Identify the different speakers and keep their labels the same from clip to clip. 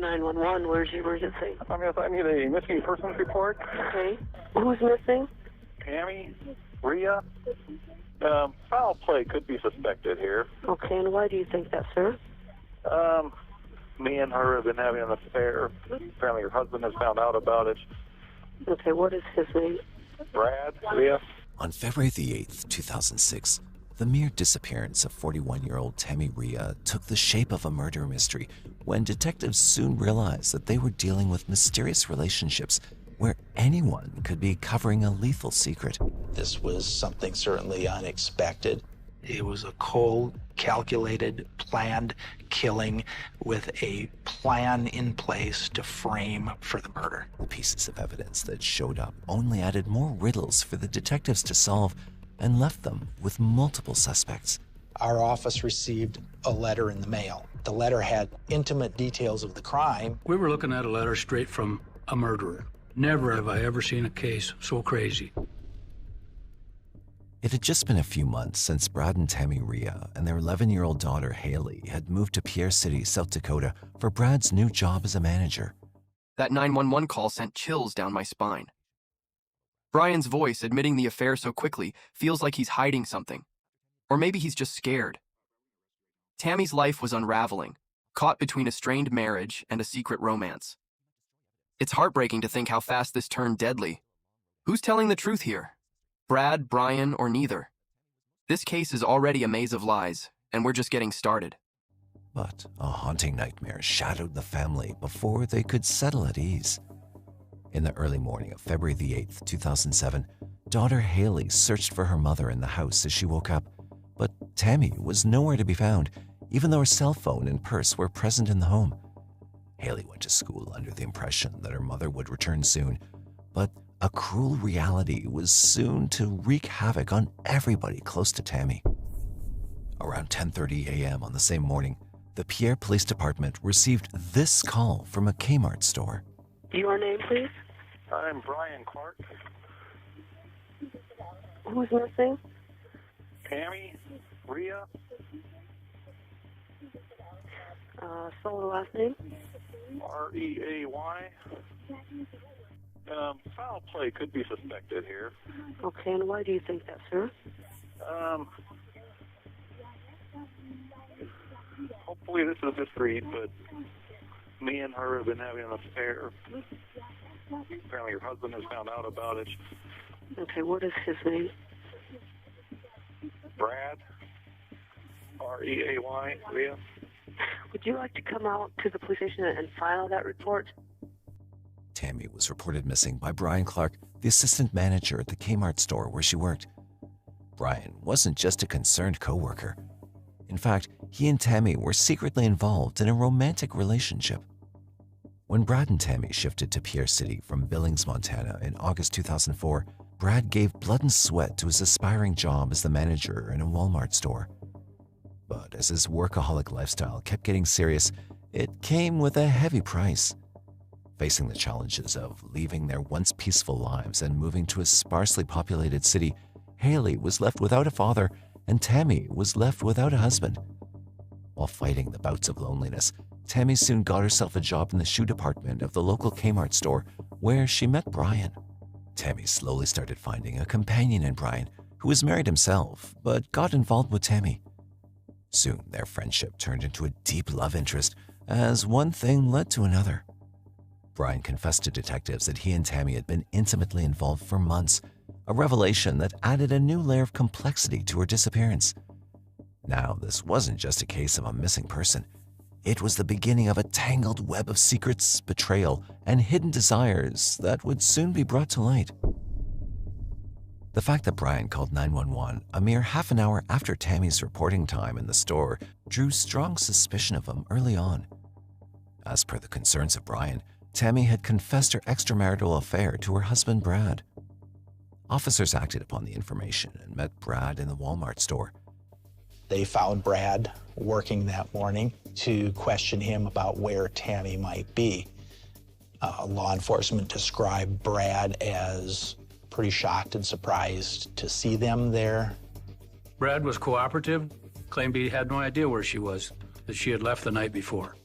Speaker 1: 911, where's the emergency?
Speaker 2: I need a missing persons report.
Speaker 1: Okay. Who's missing?
Speaker 2: Tammy Reay. Foul play could be suspected here.
Speaker 1: Okay, and why do you think that, sir?
Speaker 2: Me and her have been having an affair. Apparently her husband has found out about it.
Speaker 1: Okay, what is his name?
Speaker 2: Brad Reay.
Speaker 3: On February the 8th, 2006, the mere disappearance of 41-year-old Tammy Reay took the shape of a murder mystery when detectives soon realized that they were dealing with mysterious relationships where anyone could be covering a lethal secret.
Speaker 4: This was something certainly unexpected. It was a cold, calculated, planned killing with a plan in place to frame for the murder.
Speaker 3: The pieces of evidence that showed up only added more riddles for the detectives to solve and left them with multiple suspects.
Speaker 4: Our office received a letter in the mail. The letter had intimate details of the crime.
Speaker 5: We were looking at a letter straight from a murderer. Never have I ever seen a case so crazy.
Speaker 3: It had just been a few months since Brad and Tammy Reay and their 11-year-old daughter Haley had moved to Pierre City, South Dakota for Brad's new job as a manager.
Speaker 6: That 911 call sent chills down my spine. Brian's voice admitting the affair so quickly feels like he's hiding something. Or maybe he's just scared. Tammy's life was unraveling, caught between a strained marriage and a secret romance. It's heartbreaking to think how fast this turned deadly. Who's telling the truth here? Brad, Brian, or neither? This case is already a maze of lies, and we're just getting started.
Speaker 3: But a haunting nightmare shadowed the family before they could settle at ease. In the early morning of February the 8th, 2007, daughter Haley searched for her mother in the house as she woke up, but Tammy was nowhere to be found, even though her cell phone and purse were present in the home. Haley went to school under the impression that her mother would return soon, but a cruel reality was soon to wreak havoc on everybody close to Tammy. Around 10:30 a.m. on the same morning, the Pierre Police Department received this call from a Kmart store.
Speaker 1: Your name, please?
Speaker 2: I'm Brian Clark.
Speaker 1: Who's missing?
Speaker 2: Tammy Reay.
Speaker 1: Spell the last name?
Speaker 2: Reay. Foul play could be suspected here.
Speaker 1: Okay, and why do you think that, sir?
Speaker 2: Hopefully this is discreet, but me and her have been having an affair. Apparently her husband has found out about it.
Speaker 1: Okay, what is his name?
Speaker 2: Brad Reay. Reay.
Speaker 1: Would you like to come out to the police station and file that report?
Speaker 3: Tammy was reported missing by Brian Clark, the assistant manager at the Kmart store where she worked. Brian wasn't just a concerned coworker. In fact, he and Tammy were secretly involved in a romantic relationship. When Brad and Tammy shifted to Pierre City from Billings, Montana in August 2004, Brad gave blood and sweat to his aspiring job as the manager in a Walmart store. But as his workaholic lifestyle kept getting serious, it came with a heavy price. Facing the challenges of leaving their once peaceful lives and moving to a sparsely populated city, Haley was left without a father and Tammy was left without a husband. While fighting the bouts of loneliness, Tammy soon got herself a job in the shoe department of the local Kmart store where she met Brian. Tammy slowly started finding a companion in Brian, who was married himself but got involved with Tammy. Soon their friendship turned into a deep love interest as one thing led to another. Brian confessed to detectives that he and Tammy had been intimately involved for months, a revelation that added a new layer of complexity to her disappearance. Now, this wasn't just a case of a missing person. It was the beginning of a tangled web of secrets, betrayal, and hidden desires that would soon be brought to light. The fact that Brian called 911 a mere half an hour after Tammy's reporting time in the store drew strong suspicion of him early on. As per the concerns of Brian, Tammy had confessed her extramarital affair to her husband, Brad. Officers acted upon the information and met Brad in the Walmart store.
Speaker 4: They found Brad working that morning to question him about where Tammy might be. Law enforcement described Brad as pretty shocked and surprised to see them there.
Speaker 5: Brad was cooperative, claimed he had no idea where she was, that she had left the night before.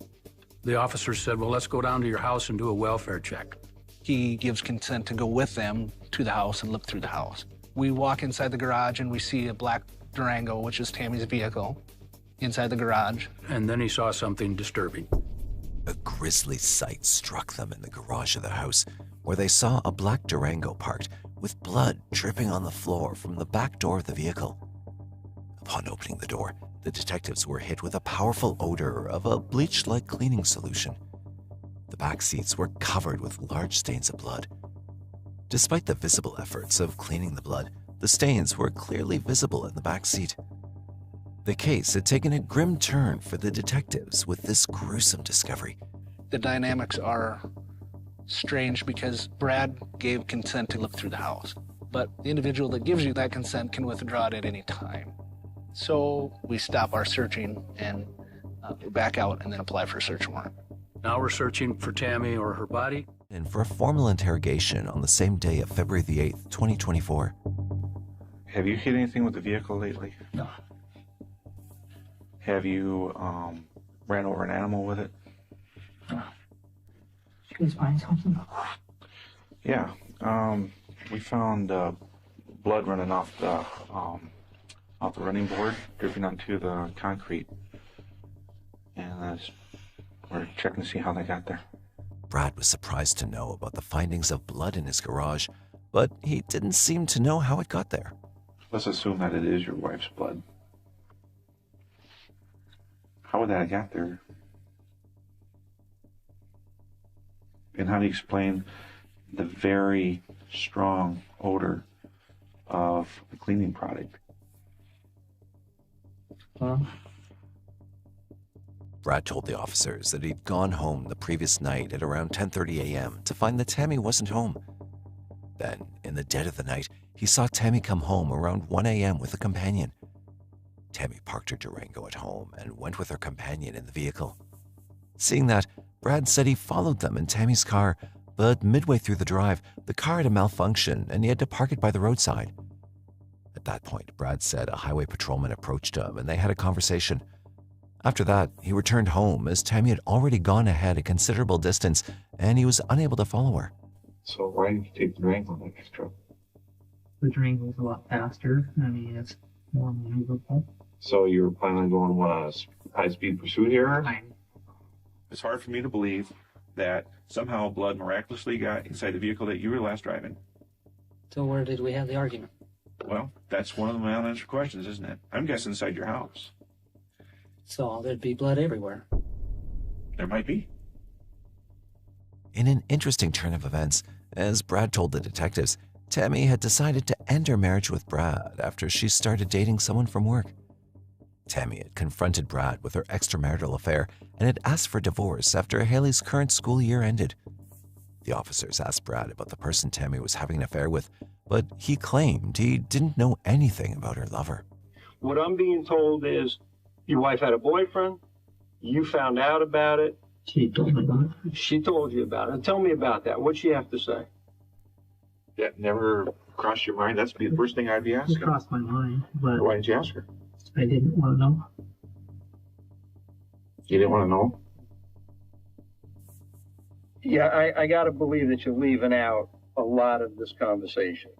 Speaker 5: The officer said, well, let's go down to your house and do a welfare check.
Speaker 7: He gives consent to go with them to the house and look through the house. We walk inside the garage and we see a black Durango, which is Tammy's vehicle, inside the garage.
Speaker 5: And then he saw something disturbing.
Speaker 3: A grisly sight struck them in the garage of the house, where they saw a black Durango parked with blood dripping on the floor from the back door of the vehicle. Upon opening the door, the detectives were hit with a powerful odor of a bleach-like cleaning solution. The back seats were covered with large stains of blood. Despite the visible efforts of cleaning the blood, the stains were clearly visible in the back seat. The case had taken a grim turn for the detectives with this gruesome discovery.
Speaker 7: The dynamics are strange because Brad gave consent to look through the house, but the individual that gives you that consent can withdraw it at any time. So we stop our searching and back out and then apply for a search warrant.
Speaker 5: Now we're searching for Tammy or her body.
Speaker 3: And for a formal interrogation on the same day of February the 8th, 2024.
Speaker 8: Have you hit anything with the vehicle lately?
Speaker 7: No.
Speaker 8: Have you ran over an animal with it?
Speaker 7: No. Did you guys find something?
Speaker 8: Yeah. We found blood running off the running board, dripping onto the concrete. And we're checking to see how they got there.
Speaker 3: Brad was surprised to know about the findings of blood in his garage, but he didn't seem to know how it got there.
Speaker 8: Let's assume that it is your wife's blood. How would that have got there? And how do you explain the very strong odor of the cleaning product?
Speaker 3: Brad told the officers that he'd gone home the previous night at around 10:30 a.m. to find that Tammy wasn't home. Then, in the dead of the night, he saw Tammy come home around 1 a.m. with a companion. Tammy parked her Durango at home and went with her companion in the vehicle. Seeing that, Brad said he followed them in Tammy's car, but midway through the drive, the car had a malfunction and he had to park it by the roadside. At that point, Brad said a highway patrolman approached him and they had a conversation. After that, he returned home as Tammy had already gone ahead a considerable distance and he was unable to follow her.
Speaker 8: So why didn't you take the Durango next truck?
Speaker 9: The Durango's a lot faster. I mean, it's more maneuverable.
Speaker 8: So you're planning on going on a high-speed pursuit here?
Speaker 9: Fine.
Speaker 8: It's hard for me to believe that somehow blood miraculously got inside the vehicle that you were last driving.
Speaker 9: So where did we have the argument?
Speaker 8: Well, that's one of the unanswered questions, isn't it? I'm guessing inside your house.
Speaker 9: So there'd be blood everywhere.
Speaker 8: There might be.
Speaker 3: In an interesting turn of events, as Brad told the detectives, Tammy had decided to end her marriage with Brad after she started dating someone from work. Tammy had confronted Brad with her extramarital affair and had asked for divorce after Haley's current school year ended. The officers asked Brad about the person Tammy was having an affair with, but he claimed he didn't know anything about her lover.
Speaker 10: What I'm being told is your wife had a boyfriend, you found out about it.
Speaker 9: She told me about it.
Speaker 10: She told you about it. Tell me about that. What'd she have to say?
Speaker 8: That never crossed your mind? That's the first thing I'd be asking.
Speaker 9: It crossed my mind, but
Speaker 8: Why didn't you ask her?
Speaker 9: I didn't want to know.
Speaker 8: You didn't want to know?
Speaker 10: Yeah, I got to believe that you're leaving out a lot of this conversation.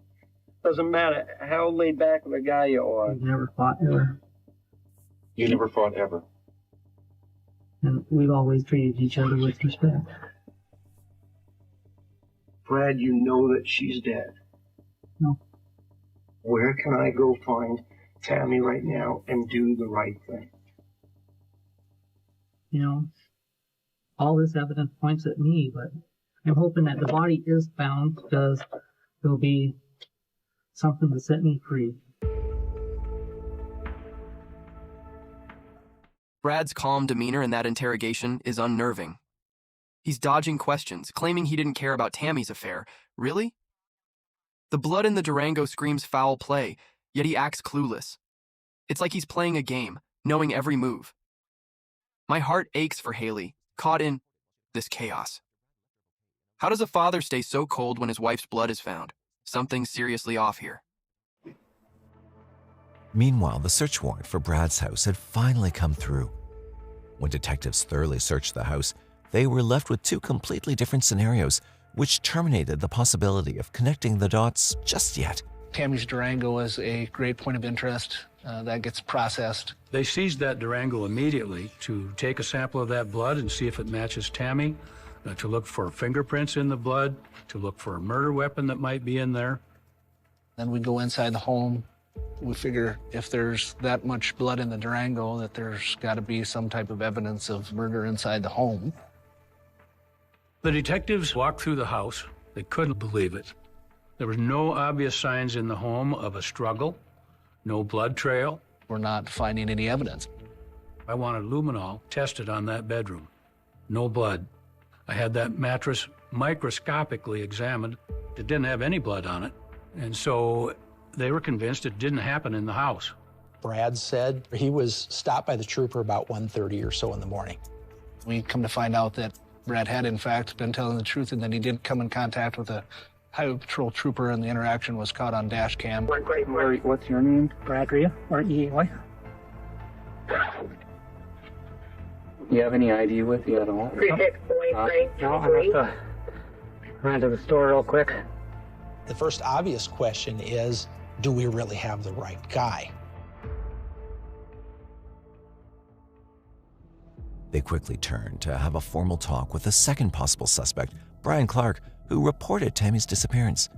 Speaker 10: Doesn't matter how laid back of a guy you are.
Speaker 9: We've never fought ever.
Speaker 8: You never fought ever?
Speaker 9: And we've always treated each other with respect.
Speaker 10: Brad, you know that she's dead.
Speaker 9: No.
Speaker 10: Where can I go find Tammy right now and do the right thing?
Speaker 9: You know, all this evidence points at me, but I'm hoping that the body is found because there'll be something to set me free.
Speaker 6: Brad's calm demeanor in that interrogation is unnerving. He's dodging questions, claiming he didn't care about Tammy's affair. Really? The blood in the Durango screams foul play, yet he acts clueless. It's like he's playing a game, knowing every move. My heart aches for Haley, caught in this chaos. How does a father stay so cold when his wife's blood is found? Something's seriously off here.
Speaker 3: Meanwhile, the search warrant for Brad's house had finally come through. When detectives thoroughly searched the house, they were left with two completely different scenarios, which terminated the possibility of connecting the dots just yet.
Speaker 7: Tammy's Durango is a great point of interest. That gets processed.
Speaker 5: They seized that Durango immediately to take a sample of that blood and see if it matches Tammy, to look for fingerprints in the blood, to look for a murder weapon that might be in there.
Speaker 7: Then we go inside the home. We figure if there's that much blood in the Durango, that there's got to be some type of evidence of murder inside the home.
Speaker 5: The detectives walked through the house. They couldn't believe it. There was no obvious signs in the home of a struggle, no blood trail.
Speaker 7: We're not finding any evidence.
Speaker 5: I wanted luminol tested on that bedroom. No blood. I had that mattress microscopically examined. It didn't have any blood on it. And so they were convinced it didn't happen in the house.
Speaker 4: Brad said he was stopped by the trooper about 1:30 or so in the morning.
Speaker 7: We come to find out that Brad had, in fact, been telling the truth and that he did come in contact with a highway patrol trooper, and the interaction was caught on dash cam.
Speaker 9: What's your name? Brad Reay, R-E-A-Y.
Speaker 11: Do you have any ID with you at all?
Speaker 9: No, I have to run to the store real quick.
Speaker 4: The first obvious question is, do we really have the right guy?
Speaker 3: They quickly turned to have a formal talk with the second possible suspect, Brian Clark, who reported Tammy's disappearance.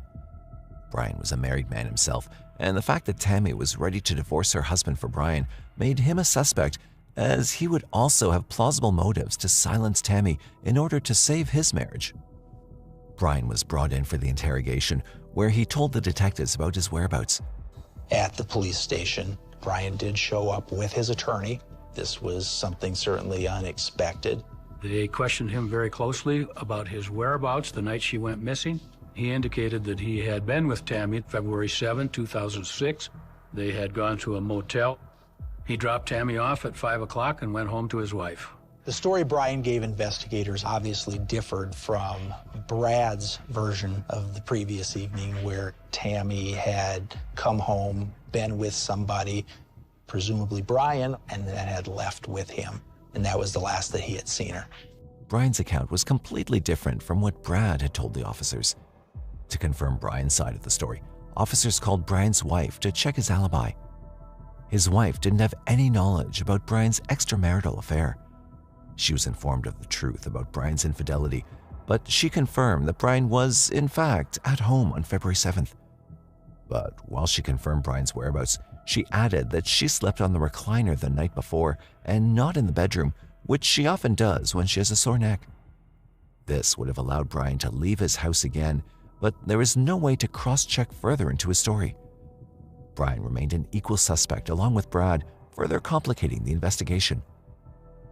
Speaker 3: Brian was a married man himself, and the fact that Tammy was ready to divorce her husband for Brian made him a suspect, as he would also have plausible motives to silence Tammy in order to save his marriage. Brian was brought in for the interrogation, where he told the detectives about his whereabouts.
Speaker 4: At the police station, Brian did show up with his attorney. This was something certainly unexpected.
Speaker 5: They questioned him very closely about his whereabouts the night she went missing. He indicated that he had been with Tammy February 7, 2006. They had gone to a motel. He dropped Tammy off at 5 o'clock and went home to his wife.
Speaker 4: The story Brian gave investigators obviously differed from Brad's version of the previous evening, where Tammy had come home, been with somebody, presumably Brian, and then had left with him. And that was the last that he had seen her.
Speaker 3: Brian's account was completely different from what Brad had told the officers. To confirm Brian's side of the story, officers called Brian's wife to check his alibi. His wife didn't have any knowledge about Brian's extramarital affair. She was informed of the truth about Brian's infidelity, but she confirmed that Brian was, in fact, at home on February 7th. But while she confirmed Brian's whereabouts, she added that she slept on the recliner the night before and not in the bedroom, which she often does when she has a sore neck. This would have allowed Brian to leave his house again, but there was no way to cross-check further into his story. Brian remained an equal suspect along with Brad, further complicating the investigation.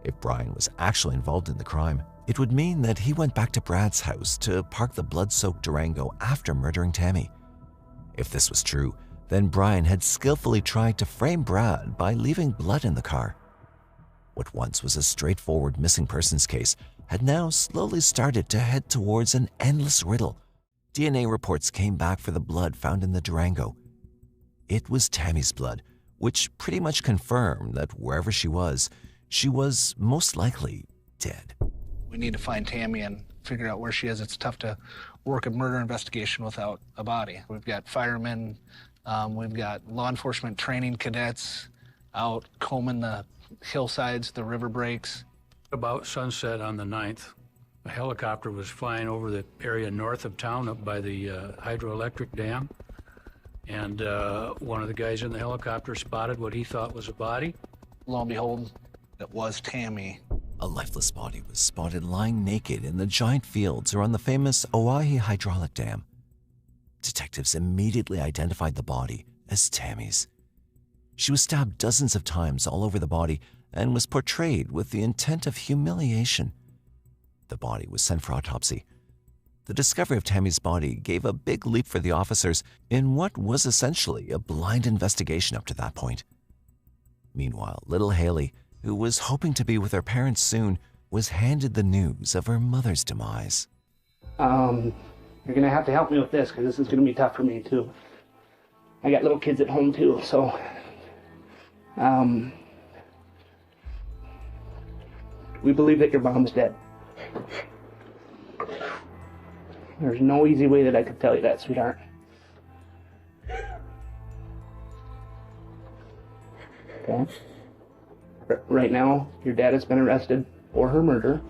Speaker 3: If Brian was actually involved in the crime, it would mean that he went back to Brad's house to park the blood-soaked Durango after murdering Tammy. If this was true, then Brian had skillfully tried to frame Brad by leaving blood in the car. What once was a straightforward missing persons case had now slowly started to head towards an endless riddle. DNA reports came back for the blood found in the Durango. It was Tammy's blood, which pretty much confirmed that wherever she was most likely dead.
Speaker 7: We need to find Tammy and figure out where she is. It's tough to work a murder investigation without a body. We've got firemen, we've got law enforcement training cadets out combing the hillsides, the river breaks.
Speaker 5: About sunset on the 9th, a helicopter was flying over the area north of town up by the hydroelectric dam. And one of the guys in the helicopter spotted what he thought was a body.
Speaker 7: Lo and behold, it was Tammy.
Speaker 3: A lifeless body was spotted lying naked in the giant fields around the famous Oahe hydraulic dam. Detectives immediately identified the body as Tammy's. She was stabbed dozens of times all over the body and was portrayed with the intent of humiliation. The body was sent for autopsy. The discovery of Tammy's body gave a big leap for the officers in what was essentially a blind investigation up to that point. Meanwhile, little Haley, who was hoping to be with her parents soon, was handed the news of her mother's demise.
Speaker 11: You're gonna have to help me with this, because this is gonna be tough for me too. I got little kids at home too, so we believe that your mom's dead. There's no easy way that I could tell you that, sweetheart. Okay. Right now, your dad has been arrested for her murder.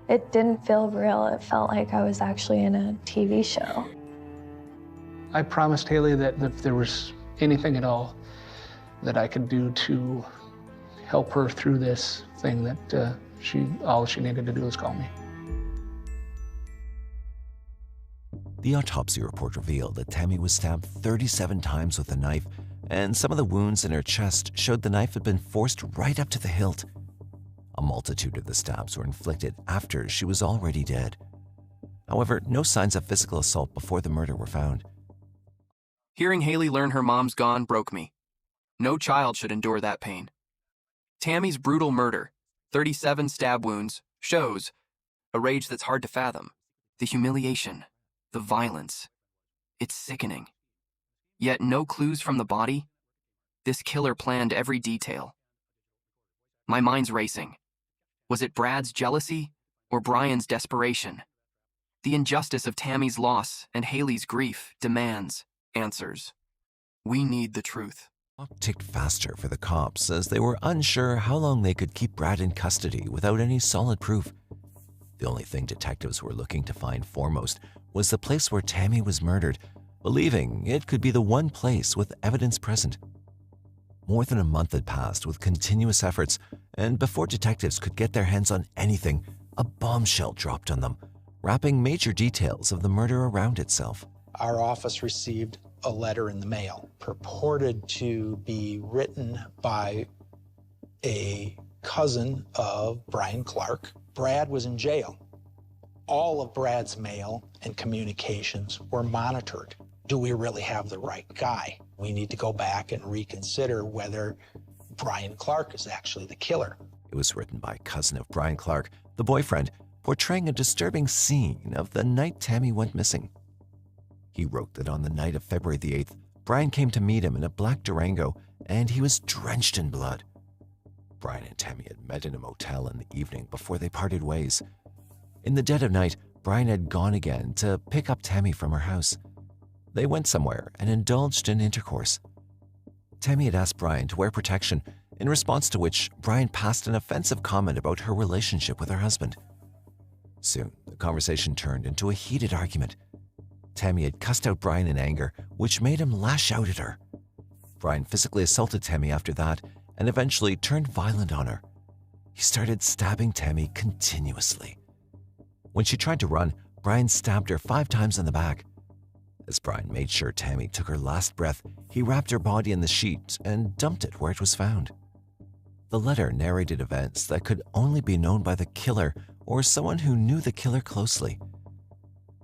Speaker 12: It didn't feel real. It felt like I was actually in a TV show.
Speaker 7: I promised Haley that if there was anything at all that I could do to help her through this thing, that all she needed to do was call me.
Speaker 3: The autopsy report revealed that Tammy was stabbed 37 times with a knife, and some of the wounds in her chest showed the knife had been forced right up to the hilt. A multitude of the stabs were inflicted after she was already dead. However, no signs of physical assault before the murder were found.
Speaker 6: Hearing Haley learn her mom's gone broke me. No child should endure that pain. Tammy's brutal murder, 37 stab wounds, shows a rage that's hard to fathom. The humiliation, the violence. It's sickening. Yet no clues from the body. This killer planned every detail. My mind's racing. Was it Brad's jealousy or Brian's desperation? The injustice of Tammy's loss and Haley's grief demands answers. We need the truth.
Speaker 3: The clock ticked faster for the cops as they were unsure how long they could keep Brad in custody without any solid proof. The only thing detectives were looking to find foremost was the place where Tammy was murdered, believing it could be the one place with evidence present. More than a month had passed with continuous efforts, and before detectives could get their hands on anything, a bombshell dropped on them, wrapping major details of the murder around itself.
Speaker 4: Our office received a letter in the mail purported to be written by a cousin of Brian Clark. Brad was in jail. All of Brad's mail and communications were monitored. Do we really have the right guy? We need to go back and reconsider whether Brian Clark is actually the killer.
Speaker 3: It was written by a cousin of Brian Clark, the boyfriend, portraying a disturbing scene of the night Tammy went missing. He wrote that on the night of February the 8th, Brian came to meet him in a black Durango, and he was drenched in blood. Brian and Tammy had met in a motel in the evening before they parted ways. In the dead of night, Brian had gone again to pick up Tammy from her house. They went somewhere and indulged in intercourse. Tammy had asked Brian to wear protection, in response to which Brian passed an offensive comment about her relationship with her husband. Soon, the conversation turned into a heated argument. Tammy had cussed out Brian in anger, which made him lash out at her. Brian physically assaulted Tammy after that and eventually turned violent on her. He started stabbing Tammy continuously. When she tried to run, Brian stabbed her 5 times in the back. As Brian made sure Tammy took her last breath, he wrapped her body in the sheet and dumped it where it was found. The letter narrated events that could only be known by the killer or someone who knew the killer closely.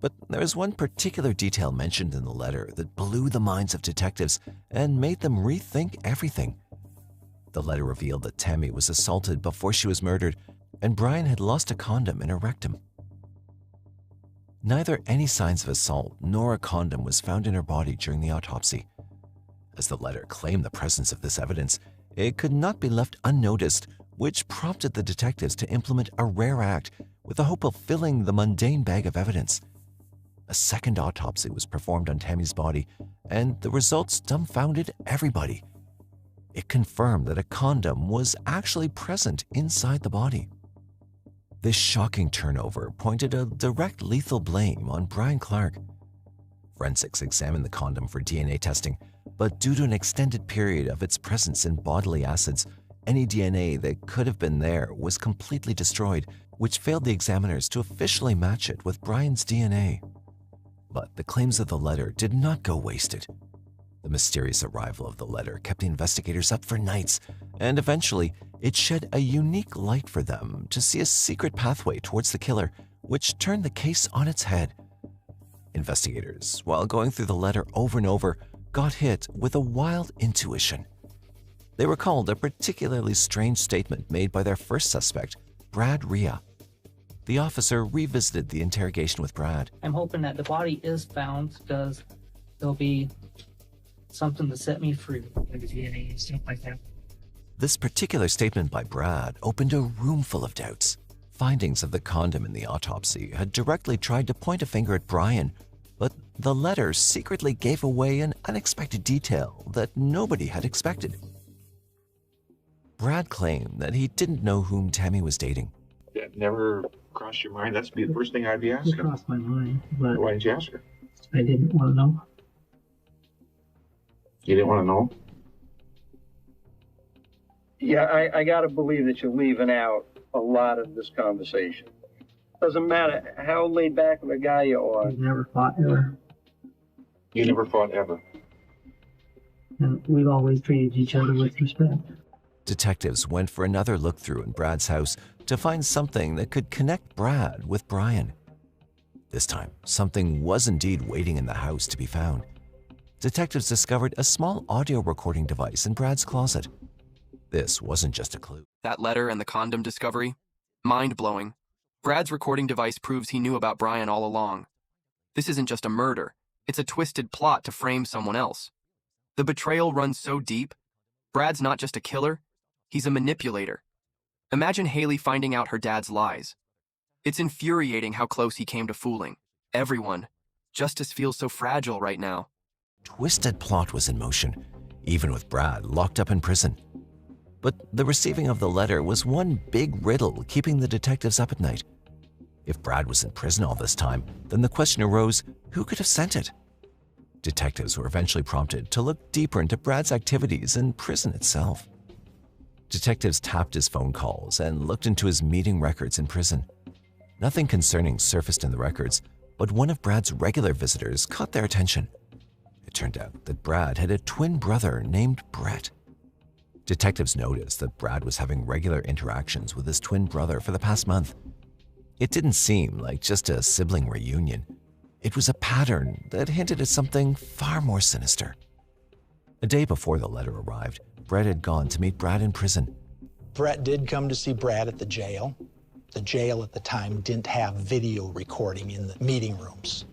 Speaker 3: But there was one particular detail mentioned in the letter that blew the minds of detectives and made them rethink everything. The letter revealed that Tammy was assaulted before she was murdered, and Brian had lost a condom in her rectum. Neither any signs of assault nor a condom was found in her body during the autopsy. As the letter claimed the presence of this evidence, it could not be left unnoticed, which prompted the detectives to implement a rare act with the hope of filling the mundane bag of evidence. A second autopsy was performed on Tammy's body, and the results dumbfounded everybody. It confirmed that a condom was actually present inside the body. This shocking turnover pointed a direct lethal blame on Brian Clark. Forensics examined the condom for DNA testing, but due to an extended period of its presence in bodily acids, any DNA that could have been there was completely destroyed, which failed the examiners to officially match it with Brian's DNA. But the claims of the letter did not go wasted. The mysterious arrival of the letter kept the investigators up for nights, and eventually it shed a unique light for them to see a secret pathway towards the killer, which turned the case on its head. Investigators, while going through the letter over and over, got hit with a wild intuition. They recalled a particularly strange statement made by their first suspect, Brad Reay. The officer revisited the interrogation with Brad.
Speaker 9: I'm hoping that the body is found because there'll be something to set me free, like DNA and stuff like that.
Speaker 3: This particular statement by Brad opened a room full of doubts. Findings of the condom in the autopsy had directly tried to point a finger at Brian, but the letter secretly gave away an unexpected detail that nobody had expected. Brad claimed that he didn't know whom Tammy was dating.
Speaker 8: That never crossed your mind? That's the first thing I'd be asking.
Speaker 9: It crossed my mind, but
Speaker 8: why didn't you ask her?
Speaker 9: I didn't want to know.
Speaker 8: You didn't want to know?
Speaker 10: Yeah, I got to believe that you're leaving out a lot of this conversation. Doesn't matter how laid back of a guy you are.
Speaker 9: We've never fought ever.
Speaker 8: You never fought ever?
Speaker 9: And we've always treated each other with respect.
Speaker 3: Detectives went for another look through in Brad's house to find something that could connect Brad with Brian. This time, something was indeed waiting in the house to be found. Detectives discovered a small audio recording device in Brad's closet. This wasn't just a clue.
Speaker 6: That letter and the condom discovery? Mind-blowing. Brad's recording device proves he knew about Brian all along. This isn't just a murder. It's a twisted plot to frame someone else. The betrayal runs so deep. Brad's not just a killer. He's a manipulator. Imagine Haley finding out her dad's lies. It's infuriating how close he came to fooling everyone. Justice feels so fragile right now.
Speaker 3: Twisted plot was in motion, even with Brad locked up in prison. But the receiving of the letter was one big riddle keeping the detectives up at night. If Brad was in prison all this time, then the question arose, who could have sent it? Detectives were eventually prompted to look deeper into Brad's activities in prison itself. Detectives tapped his phone calls and looked into his meeting records in prison. Nothing concerning surfaced in the records, but one of Brad's regular visitors caught their attention. It turned out that Brad had a twin brother named Brett. Detectives noticed that Brad was having regular interactions with his twin brother for the past month. It didn't seem like just a sibling reunion. It was a pattern that hinted at something far more sinister. A day before the letter arrived, Brett had gone to meet Brad in prison.
Speaker 4: Brett did come to see Brad at the jail. The jail at the time didn't have video recording in the meeting rooms.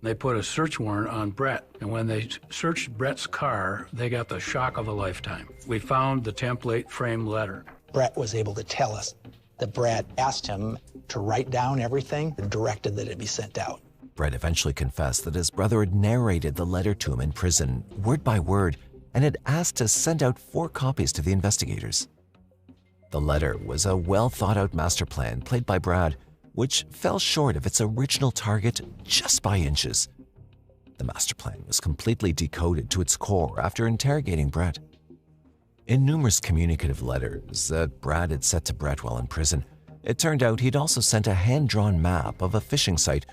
Speaker 5: They put a search warrant on Brett, and when they searched Brett's car, they got the shock of a lifetime. We found the template frame letter.
Speaker 4: Brett was able to tell us that Brad asked him to write down everything and directed that it be sent out.
Speaker 3: Brett eventually confessed that his brother had narrated the letter to him in prison, word by word, and had asked to send out 4 copies to the investigators. The letter was a well-thought-out master plan played by Brad, which fell short of its original target just by inches. The master plan was completely decoded to its core after interrogating Brett. In numerous communicative letters that Brad had sent to Brett while in prison, it turned out he'd also sent a hand-drawn map of a fishing site,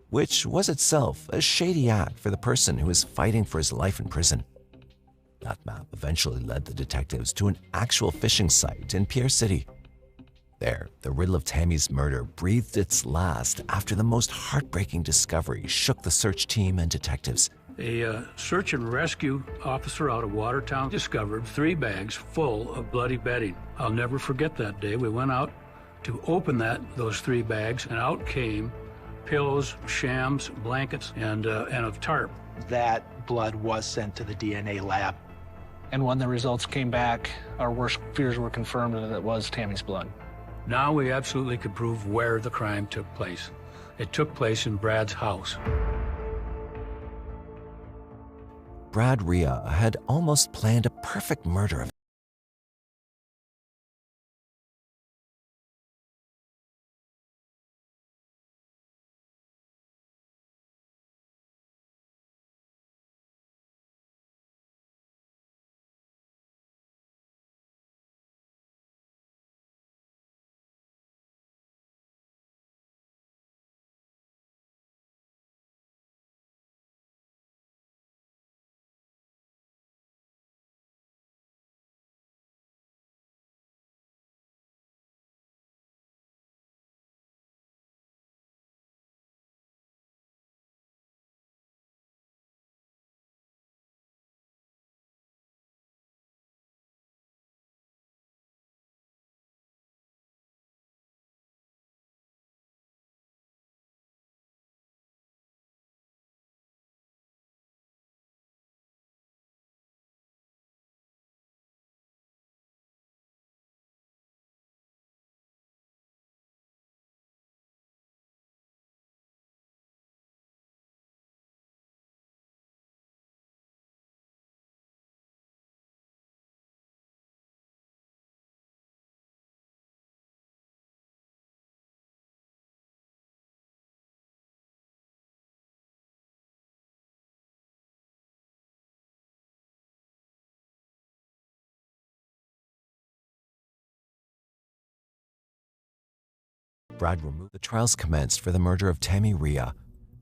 Speaker 3: which was itself a shady act for the person who was fighting for his life in prison. That map eventually led the detectives to an actual fishing site in Pierre City. There, the riddle of Tammy's murder breathed its last after the most heartbreaking discovery shook the search team and detectives.
Speaker 5: A search and rescue officer out of Watertown discovered 3 bags full of bloody bedding. I'll never forget that day. We went out to open those 3 bags, and out came pillows, shams, blankets, and a tarp.
Speaker 4: That blood was sent to the DNA lab.
Speaker 7: And when the results came back, our worst fears were confirmed that it was Tammy's blood.
Speaker 5: Now we absolutely could prove where the crime took place. It took place in Brad's house.
Speaker 3: Brad Reay had almost planned a perfect murder of Brad removed. The trials commenced for the murder of Tammy Reay.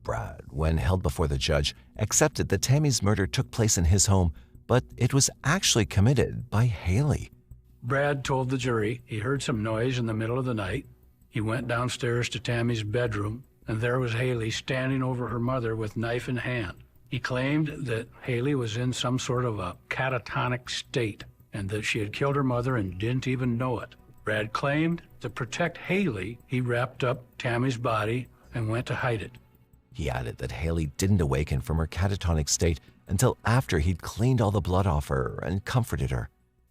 Speaker 3: Brad, when held before the judge, accepted that Tammy's murder took place in his home, but it was actually committed by Haley.
Speaker 5: Brad told the jury he heard some noise in the middle of the night. He went downstairs to Tammy's bedroom, and there was Haley standing over her mother with knife in hand. He claimed that Haley was in some sort of a catatonic state and that she had killed her mother and didn't even know it. Brad claimed to protect Haley, he wrapped up Tammy's body and went to hide it.
Speaker 3: He added that Haley didn't awaken from her catatonic state until after he'd cleaned all the blood off her and comforted her.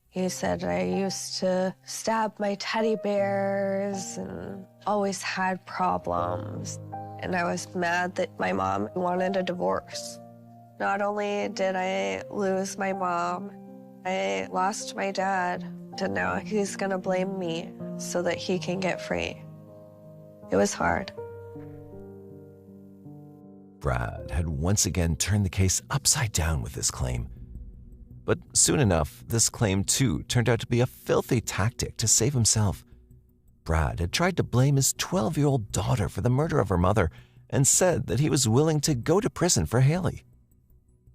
Speaker 12: He said I used to stab my teddy bears and always had problems. And I was mad that my mom wanted a divorce. Not only did I lose my mom, I lost my dad, and now he's gonna blame me so that he can get free. It was hard.
Speaker 3: Brad had once again turned the case upside down with this claim. But soon enough, this claim too turned out to be a filthy tactic to save himself. Brad had tried to blame his 12-year-old daughter for the murder of her mother and said that he was willing to go to prison for Haley.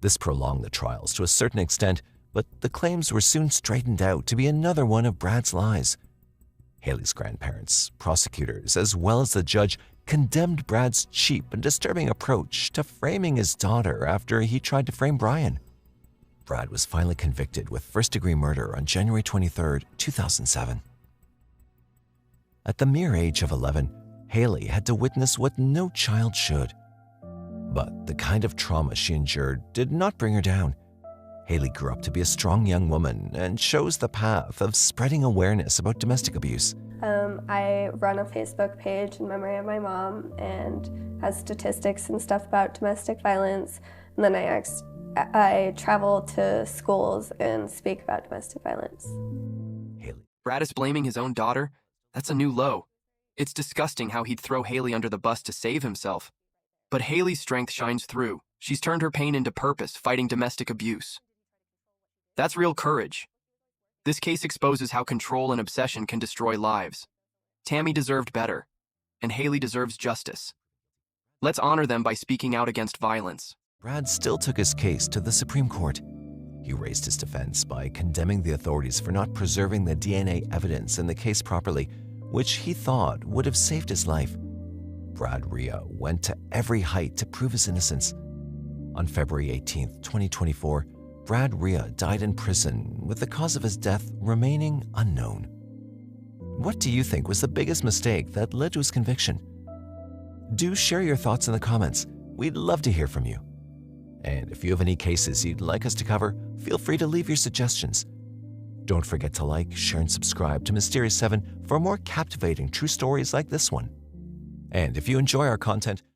Speaker 3: This prolonged the trials to a certain extent, but the claims were soon straightened out to be another one of Brad's lies. Haley's grandparents, prosecutors, as well as the judge condemned Brad's cheap and disturbing approach to framing his daughter after he tried to frame Brian. Brad was finally convicted with first-degree murder on January 23, 2007. At the mere age of 11, Haley had to witness what no child should. But the kind of trauma she endured did not bring her down. Haley grew up to be a strong young woman and chose the path of spreading awareness about domestic abuse.
Speaker 13: I run a Facebook page in memory of my mom and has statistics and stuff about domestic violence. And then I travel to schools and speak about domestic violence.
Speaker 6: Brad is blaming his own daughter? That's a new low. It's disgusting how he'd throw Haley under the bus to save himself. But Haley's strength shines through. She's turned her pain into purpose, fighting domestic abuse. That's real courage. This case exposes how control and obsession can destroy lives. Tammy deserved better, and Haley deserves justice. Let's honor them by speaking out against violence.
Speaker 3: Brad still took his case to the Supreme Court. He raised his defense by condemning the authorities for not preserving the DNA evidence in the case properly, which he thought would have saved his life. Brad Reay went to every height to prove his innocence. On February 18, 2024, Brad Reay died in prison with the cause of his death remaining unknown. What do you think was the biggest mistake that led to his conviction? Do share your thoughts in the comments. We'd love to hear from you. And if you have any cases you'd like us to cover, feel free to leave your suggestions. Don't forget to like, share, and subscribe to Mysterious 7 for more captivating true stories like this one. And if you enjoy our content,